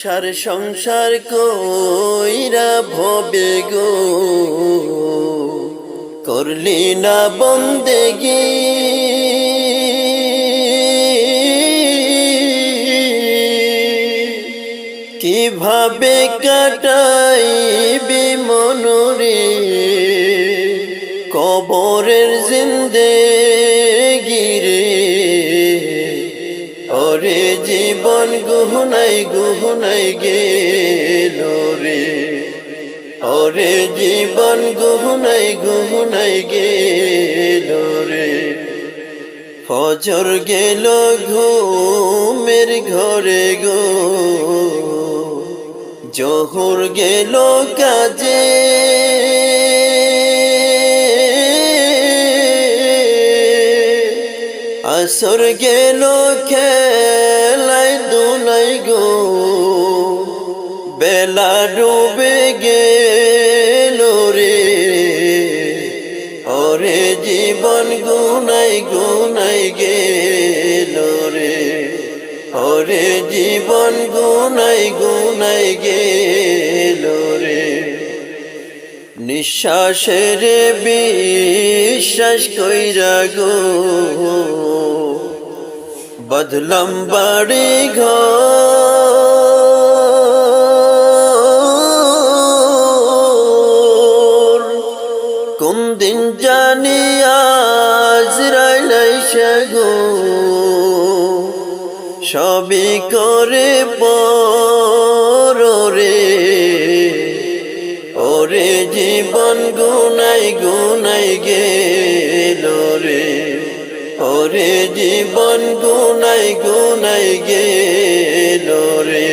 সার সংসার কইরা ভবে গো করলি না বন্দেগি কিভাবে কাটাইবি মনরে কবরের জিন্দেগি রে ওরে জীবন গুহনাই গেল রে ওরে জীবন গুহনাই গেল রে ফজর গেল ঘুমের ঘরে গো জোহর গেল কাজে আসর গেল খেলাই দুলাই গো বেলা ডুবে গেল রে ওরে জীবন গুনাই গেল রে ওরে জীবন গুনাই গেল রে নিঃশ্বাসের বিশ্বাস কইরা গো বদলাম বাড়ি ঘর কোন দিন জানি আজরাইল গো সবই করে পরে ওরে জীবন গুনাই গেল রে ওরে জীবন গুনাই গেল রে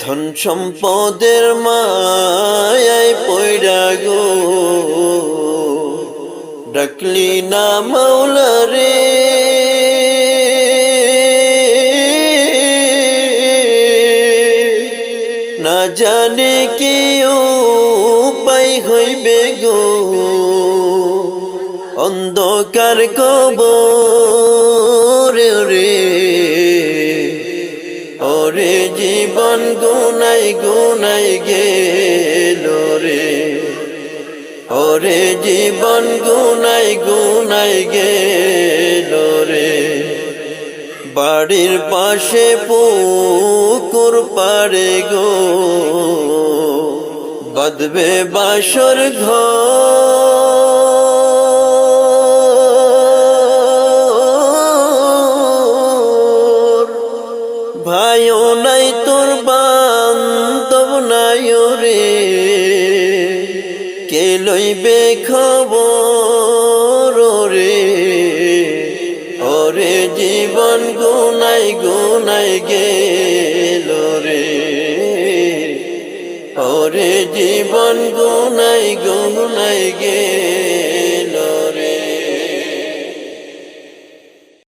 ধন সম্পদের মায়ায় পয়রা গো ডাকলি না মাওলা রে না জানে কি উপায় হইবে গো অন্ধকার কবর রে ওরে জীবন গুনাই গেল রে ওরে জীবন গুনাই গেল রে বাড়ির পাশে পুকুর পাড়ে গো বাঁধবে বাসর ঘর ভাইও নাই তোর বান্ধব নাই রে কে লইবে খবর রে ওরে জীবন গুনাই গেল রে ওরে জীবন গুনাই গেল